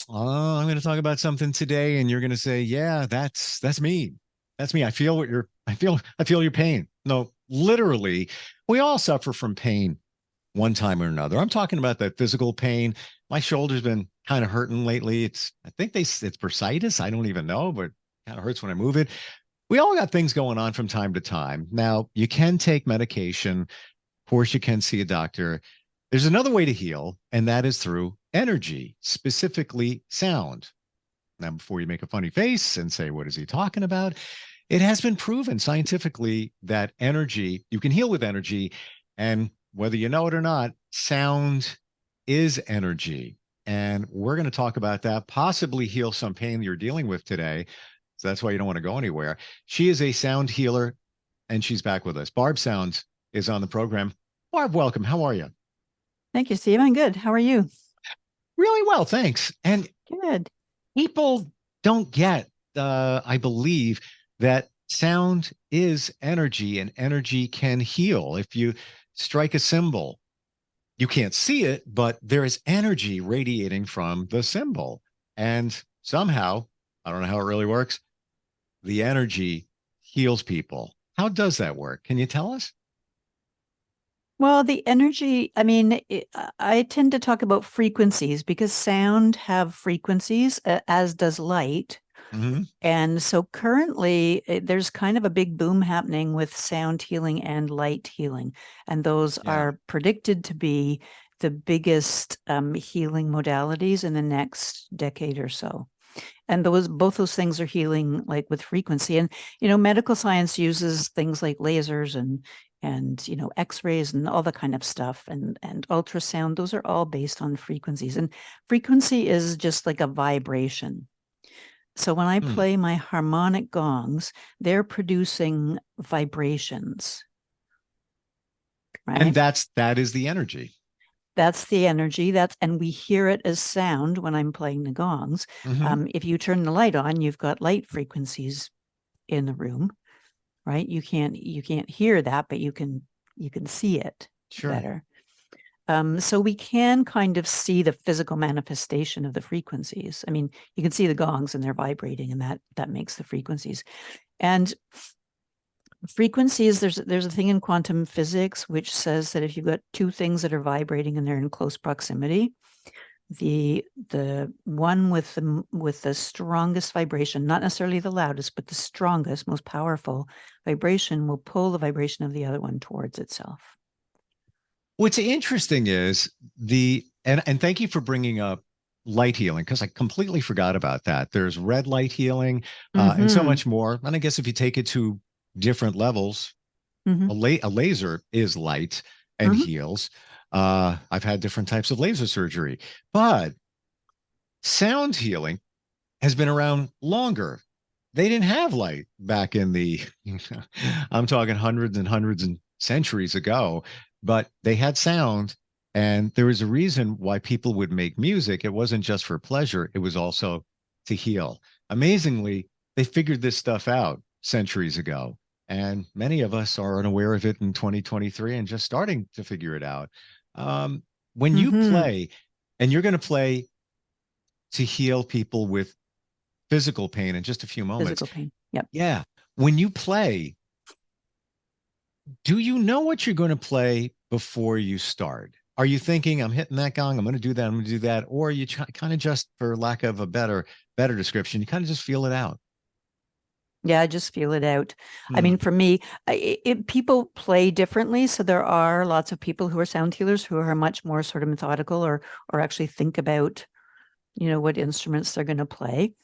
I'm going to talk about something today, and you're going to say, "Yeah, that's me. That's me. I feel your pain." No, literally, we all suffer from pain one time or another. I'm talking about that physical pain. My shoulder's been kind of hurting lately. I think it's bursitis. I don't even know, but kind of hurts when I move it. We all got things going on from time to time. Now, you can take medication. Of course, you can see a doctor. There's another way to heal, and that is through energy, specifically sound. Now, before you make a funny face and say, what is he talking about? It has been proven scientifically that energy, you can heal with energy. And whether you know it or not, sound is energy. And we're going to talk about that, possibly heal some pain you're dealing with today. So that's why you don't want to go anywhere. She is a sound healer, and she's back with us. Barb Sound is on the program. Barb, welcome. How are you? Thank you, Steve. I'm good. How are you? Really well, thanks. And Good. people don't get, I believe, that sound is energy and energy can heal. If you strike a cymbal, you can't see it, but there is energy radiating from the cymbal. And somehow, I don't know how it really works, the energy heals people. How does that work? Can you tell us? Well, the energy, I mean, I tend to talk about frequencies because sound have frequencies, as does light. Mm-hmm. And so currently, there's kind of a big boom happening with sound healing and light healing. And those Yeah. are predicted to be the biggest healing modalities in the next decade or so. And both those things are healing like with frequency. And medical science uses things like lasers and x-rays and all that kind of stuff, and ultrasound. Those are all based on frequencies, and frequency is just like a vibration. So when I Hmm. play my harmonic gongs, they're producing vibrations, And right? that is the energy. That's the energy. And we hear it as sound when I'm playing the gongs. Mm-hmm. If you turn the light on, you've got light frequencies in the room, right? You can't hear that, but you can see it Sure. better. So we can kind of see the physical manifestation of the frequencies. I mean, you can see the gongs and they're vibrating, and that makes the frequencies. And frequencies, there's a thing in quantum physics which says that if you've got two things that are vibrating and they're in close proximity, the one with the strongest vibration, not necessarily the loudest, but the strongest, most powerful vibration, will pull the vibration of the other one towards itself. What's interesting is and thank you for bringing up light healing because I completely forgot about that. There's red light healing and so Mm-hmm. much more. And I guess if you take it to different levels, Mm-hmm. a laser is light and Mm-hmm. heals. I've had different types of laser surgery, but sound healing has been around longer. They didn't have light back in the, I'm talking hundreds and hundreds and centuries ago, but they had sound. And there was a reason why people would make music. It wasn't just for pleasure, it was also to heal. Amazingly, they figured this stuff out centuries ago. And many of us are unaware of it in 2023 and just starting to figure it out. Um, when you Mm-hmm. play, and you're going to play to heal people with physical pain in just a few moments. Physical pain. Yep. Yeah. When you play, do you know what you're going to play before you start? Are you thinking, I'm hitting that gong, I'm going to do that, I'm going to do that? Or are you kind of just, for lack of a better description, you kind of just feel it out? Yeah, I just feel it out. I Hmm. mean, for me, people play differently. So there are lots of people who are sound healers who are much more sort of methodical, or actually think about, what instruments they're going to play.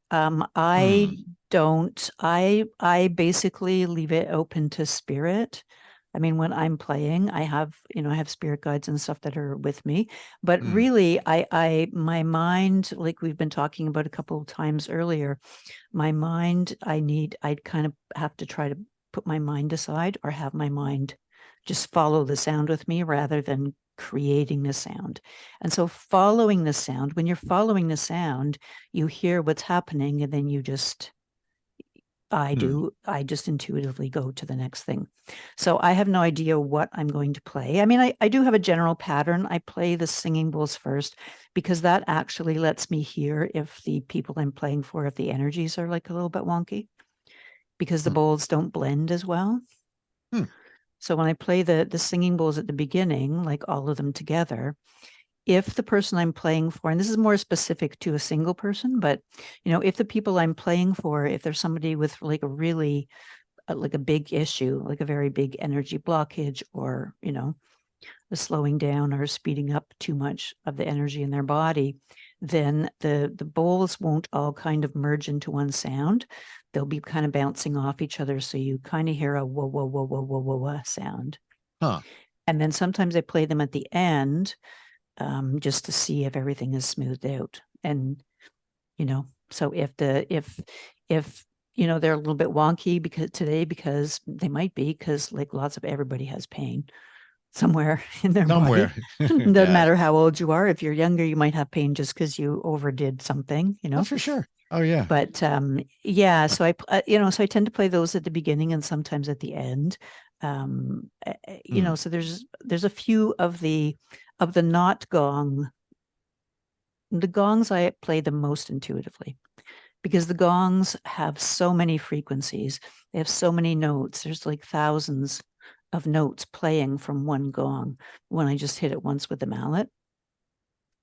I Hmm. don't. I basically leave it open to spirit. I mean, when I'm playing, I have spirit guides and stuff that are with me. But Hmm. really, my mind, like we've been talking about a couple of times earlier, my mind, I'd kind of have to try to put my mind aside, or have my mind just follow the sound with me rather than creating the sound. And so following the sound, when you're following the sound, you hear what's happening, and then you just I do. I just intuitively go to the next thing. So I have no idea what I'm going to play. I mean, I do have a general pattern. I play the singing bowls first because that actually lets me hear if the people I'm playing for, if the energies are like a little bit wonky, because the Hmm. bowls don't blend as well. Hmm. So when I play the singing bowls at the beginning, like all of them together, if the person I'm playing for, and this is more specific to a single person, but if the people I'm playing for, if there's somebody with like a really like a big issue, like a very big energy blockage, or the slowing down or speeding up too much of the energy in their body, then the bowls won't all kind of merge into one sound. They'll be kind of bouncing off each other, so you kind of hear a whoa whoa whoa whoa whoa whoa whoa sound. Huh. And then sometimes I play them at the end, just to see if everything is smoothed out. And so if they're a little bit wonky because they might be, because like lots of everybody has pain somewhere in their Somewhere. body. Doesn't Yeah. matter how old you are. If you're younger, you might have pain just because you overdid something. Oh, for sure. Oh, yeah. But yeah, so so I tend to play those at the beginning and sometimes at the end. Hmm. So there's a few of the not gong. The gongs I play the most intuitively, because the gongs have so many frequencies. They have so many notes. There's like thousands of notes playing from one gong when I just hit it once with the mallet.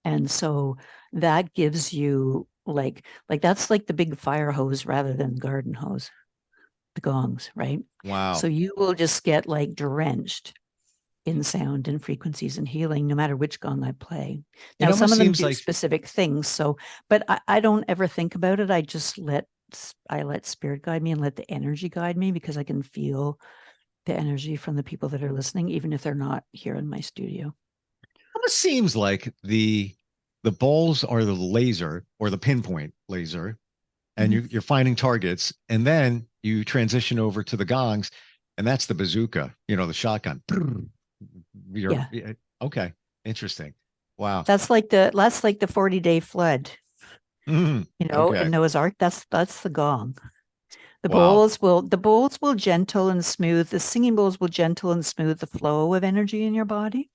And so that gives you like that's like the big fire hose rather than garden hose, the gongs, right? Wow. So you will just get like drenched in sound and frequencies and healing, no matter which gong I play. It Now, some almost of them seems do like, specific things. So, but I don't ever think about it. I let spirit guide me and let the energy guide me, because I can feel the energy from the people that are listening, even if they're not here in my studio. almost seems like the bowls are the laser or the pinpoint laser, and Mhm. you're finding targets, and then you transition over to the gongs, and that's the bazooka, the shotgun. Yeah. Okay, interesting. Wow. That's like the 40-day flood, Mhm. in Okay. Noah's Ark. That's the gong. The Wow. bowls will the bowls will gentle and smooth. The singing bowls will gentle and smooth the flow of energy in your body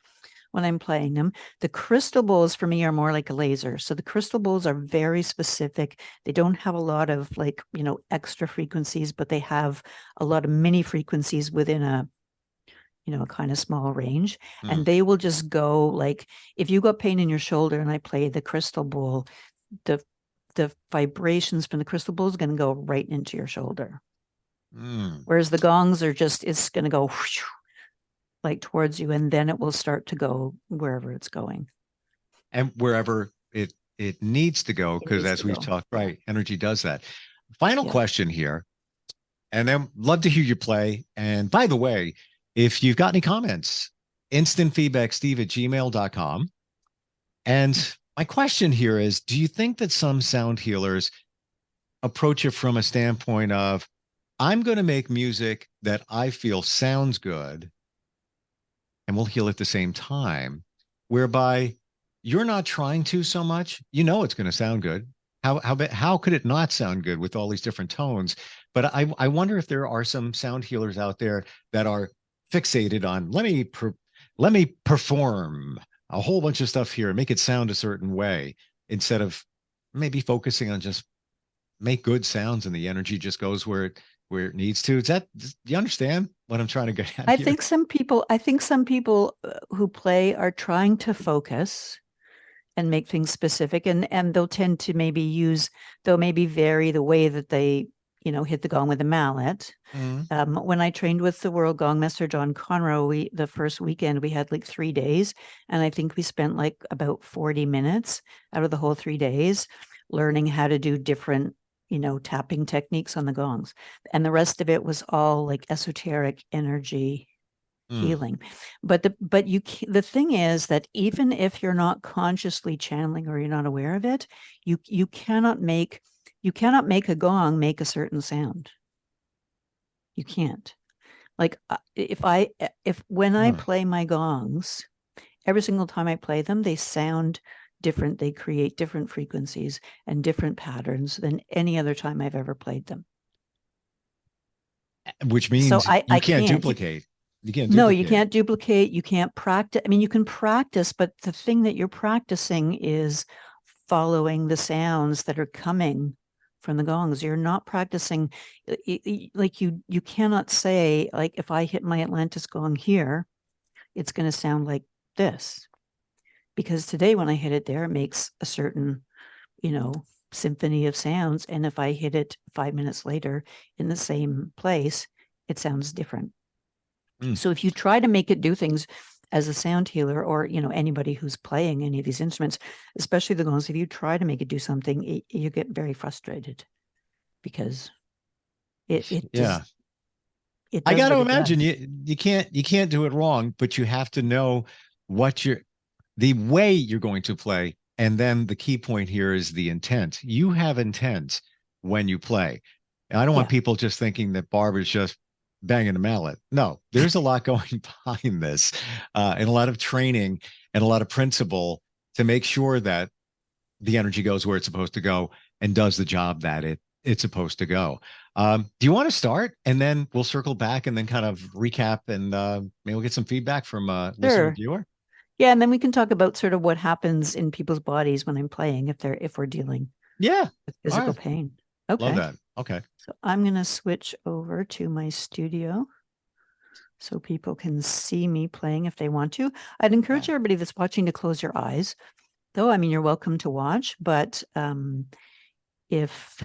when I'm playing them. The crystal bowls for me are more like a laser. So the crystal bowls are very specific. They don't have a lot of extra frequencies, but they have a lot of mini frequencies within a kind of small range. Hmm. And they will just go like, if you got pain in your shoulder and I play the crystal bowl, the the vibrations from the crystal bowl is going to go right into your shoulder. Mm. Whereas the gongs are just, it's going to go whoosh, like towards you, and then it will start to go wherever it's going. And wherever it needs to go, It because needs as to we've go. talked, Yeah. right, energy does that. Final Yeah. question here, and then love to hear you play. And by the way, if you've got any comments, instant feedback, steve@gmail.com. And my question here is, do you think that some sound healers approach it from a standpoint of, I'm going to make music that I feel sounds good and we'll heal at the same time, whereby you're not trying to so much, it's going to sound good. How could it not sound good with all these different tones? But I wonder if there are some sound healers out there that are fixated on, let me perform a whole bunch of stuff here and make it sound a certain way, instead of maybe focusing on just make good sounds, and the energy just goes where it needs to. Do you understand what I'm trying to get at here? I think some people who play are trying to focus and make things specific, and they'll tend to they'll maybe vary the way that they hit the gong with a mallet. Mm. When I trained with the world gong master John Conroe, the first weekend we had like 3 days, and I think we spent like about 40 minutes out of the whole 3 days learning how to do different tapping techniques on the gongs, and the rest of it was all like esoteric energy Mm. healing. The thing is that even if you're not consciously channeling or you're not aware of it, you cannot make a gong make a certain sound. You can't. Like if when I Mm. play my gongs, every single time I play them, they sound different. They create different frequencies and different patterns than any other time I've ever played them. which So means you I can't can't. duplicate. You can't No, you duplicate. can't duplicate. You can't practice. I mean, you can practice, but the thing that you're practicing is following the sounds that are coming from the gongs. You're not practicing like you cannot say, like, if I hit my Atlantis gong here, it's going to sound like this. Because today when I hit it there, it makes a certain, symphony of sounds. And if I hit it 5 minutes later in the same place, it sounds different. Mm. So if you try to make it do things as a sound healer, or anybody who's playing any of these instruments, especially the gongs, if you try to make it do something, you get very frustrated because it Yeah. does it I does got to what it imagine does. you can't do it wrong, but you have to know what the way you're going to play. And then the key point here is the intent. You have intent when you play. And I don't want Yeah. people just thinking that Barb is just banging a mallet. No, there's a lot going behind this, and a lot of training and a lot of principle to make sure that the energy goes where it's supposed to go and does the job that it's supposed to go. Do you want to start and then we'll circle back and then kind of recap and maybe we'll get some feedback from listener Sure. viewer? Yeah, and then we can talk about sort of what happens in people's bodies when I'm playing, if we're dealing Yeah. with All physical right. pain. Love Okay. that. Okay. So I'm going to switch over to my studio so people can see me playing if they want to. I'd Yeah. encourage everybody that's watching to close your eyes, though. I mean, you're welcome to watch, but if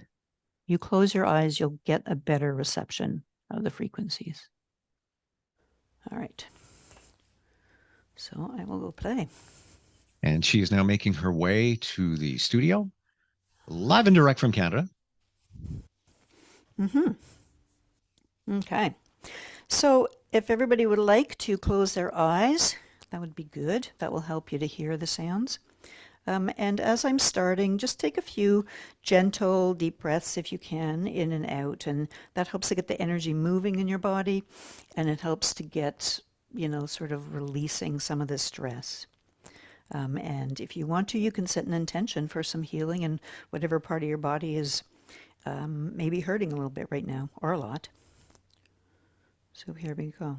you close your eyes, you'll get a better reception of the frequencies. All right. So I will go play. And she is now making her way to the studio, live and direct from Canada. Okay. So if everybody would like to close their eyes, that would be good. That will help you to hear the sounds. And as I'm starting, just take a few gentle, deep breaths if you can, in and out. And that helps to get the energy moving in your body. And it helps to get, sort of releasing some of the stress. And if you want to, you can set an intention for some healing in whatever part of your body is maybe hurting a little bit right now, or a lot. So here we go.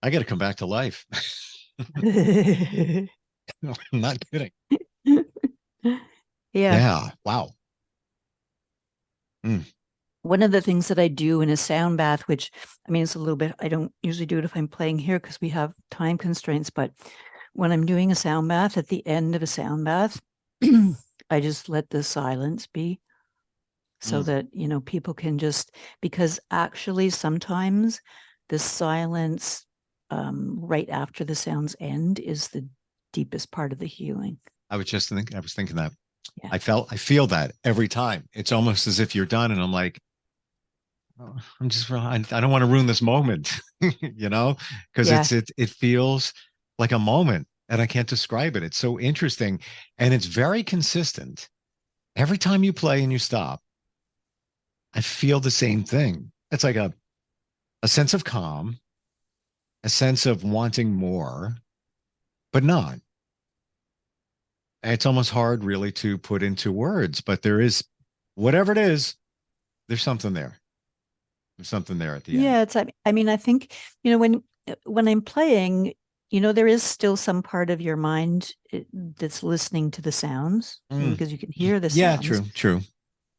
I got to come back to life. No, I'm not kidding. Yeah. Yeah. Wow. Mm. One of the things that I do in a sound bath, which I mean, it's a little bit, I don't usually do it if I'm playing here because we have time constraints, but when I'm doing a sound bath, at the end of a sound bath, I just let the silence be so Mm. that, people can just, because actually sometimes the silence right after the sounds end is the deepest part of the healing. I was thinking that. Yeah. I feel that every time. It's almost as if you're done, and I'm like, oh, I don't want to ruin this moment, because Yeah. it feels like a moment, and I can't describe it. It's so interesting, and it's very consistent. Every time you play and you stop, I feel the same thing. It's like a sense of calm, a sense of wanting more, but not. It's almost hard really to put into words, but there is, whatever it is, there's something there. There's something there at the end. Yeah, I mean, I think, when I'm playing, there is still some part of your mind that's listening to the sounds, Mm. because you can hear the Yeah, sounds true, true.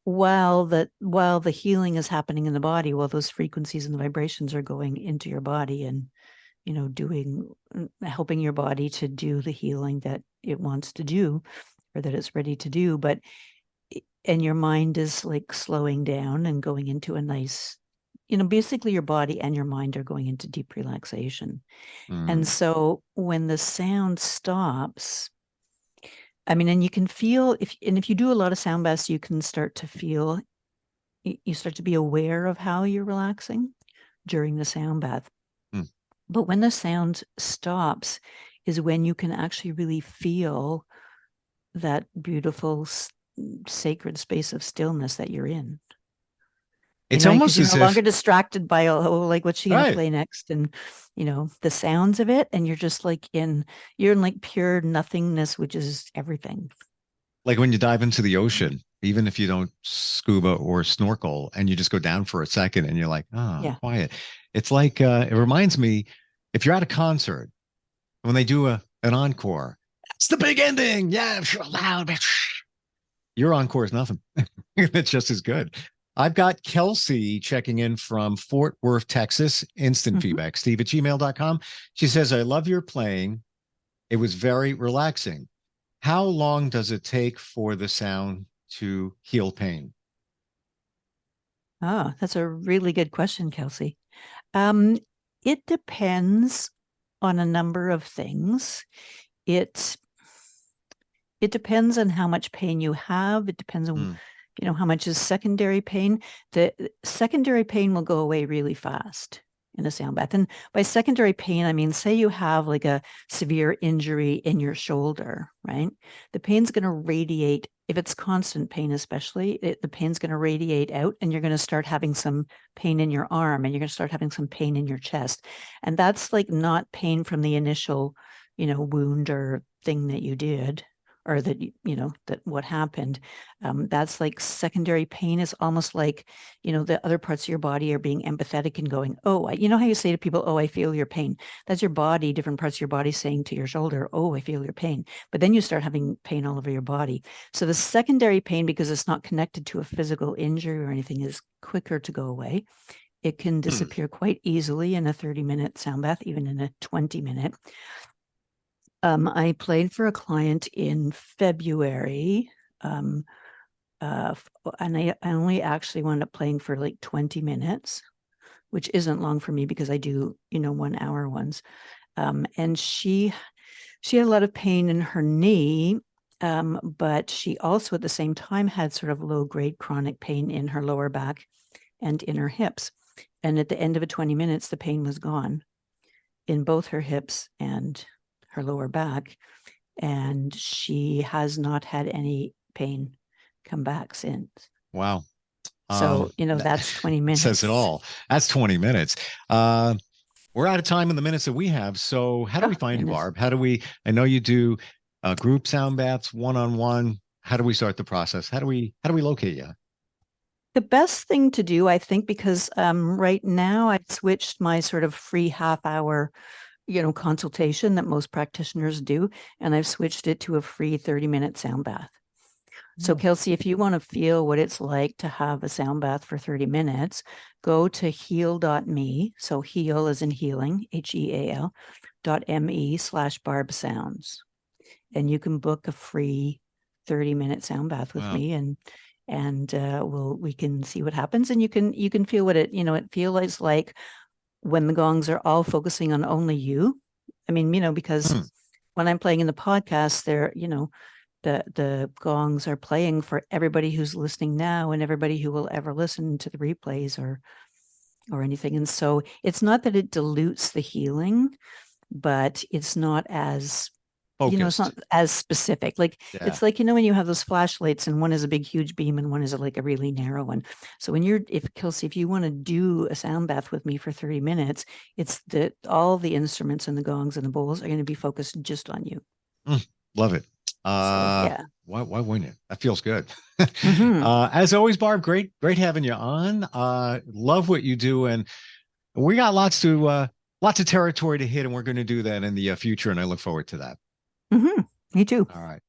while the healing is happening in the body, while those frequencies and the vibrations are going into your body and, doing helping your body to do the healing that it wants to do or that it's ready to do. And your mind is like slowing down and going into a nice, basically your body and your mind are going into deep relaxation. And Mm. so when the sound stops, I mean, and you can feel if you do a lot of sound baths, you can start to feel, you start to be aware of how you're relaxing during the sound bath. Mm. But when the sound stops is when you can actually really feel that beautiful sacred space of stillness that you're in. It's Because almost you're as no longer if, distracted by, like, what's she going to right, play next? And, the sounds of it. And you're just like you're in like pure nothingness, which is everything. like when you dive into the ocean, even if you don't scuba or snorkel and you just go down for a second and you're like, oh, Yeah. quiet. It's like, it reminds me, if you're at a concert, when they do an encore, it's the big ending. Yeah, loud. Your encore is nothing. It's just as good. I've got Kelsey checking in from Fort Worth, Texas. Instant Mhm. feedback, steve@gmail.com. She says, I love your playing. It was very relaxing. How long does it take for the sound to heal pain? Oh, that's a really good question, Kelsey. Um, it depends on a number of things. It it depends on how much pain you have. It depends on, Mm. how much is secondary pain. The secondary pain will go away really fast in a sound bath. And by secondary pain, I mean, say you have like a severe injury in your shoulder, right? The pain's going to radiate. If it's constant pain, especially, the pain's going to radiate out, and you're going to start having some pain in your arm, and you're going to start having some pain in your chest. And that's like not pain from the initial, wound or thing that you did, or that that what happened. That's like secondary pain. Is almost like, the other parts of your body are being empathetic and going, oh, you know how you say to people, oh, I feel your pain. That's your body, different parts of your body saying to your shoulder, oh, I feel your pain. But then you start having pain all over your body. So the secondary pain, because it's not connected to a physical injury or anything, is quicker to go away. It can Mm. disappear quite easily in a 30-minute sound bath, even in a 20-minute. I played for a client in February, and I only actually wound up playing for like 20 minutes, which isn't long for me because I do, 1 hour ones. And she had a lot of pain in her knee, but she also at the same time had sort of low-grade chronic pain in her lower back and in her hips. And at the end of a 20 minutes, the pain was gone in both her hips and her lower back. And she has not had any pain come back since. Wow. So, That that's 20 says it minutes. all. That's 20 minutes. Uh, we're out of time in the minutes that we have. So how do Oh, we find you, goodness. Barb? I know you do group sound baths, one-on-one. How do we start the process? How do we locate you? The best thing to do, I think, because right now I've switched my sort of free half hour, consultation that most practitioners do, and I've switched it to a free 30-minute sound bath. So Mm. Kelsey, if you want to feel what it's like to have a sound bath for 30 minutes, go to heal.me. So heal as in healing, HEAL.me/Barb Sounds. And you can book a free 30-minute sound bath with Wow. me, and we can see what happens, and you can feel what it feels like when the gongs are all focusing on only you. I mean, because when I'm playing in the podcast, the gongs are playing for everybody who's listening now and everybody who will ever listen to the replays or anything. And so it's not that it dilutes the healing, but it's not as it's not Focused. as specific. Like Yeah. it's like, when you have those flashlights and one is a big, huge beam and one is like a really narrow one. So Kelsey, if you want to do a sound bath with me for 30 minutes, it's that all the instruments and the gongs and the bowls are going to be focused just on you. Love it. So, yeah. Why wouldn't it? That feels good. Mhm. As always, Barb, great having you on. Love what you do, and we got lots of territory to hit, and we're going to do that in the future, and I look forward to that. Me too. All right.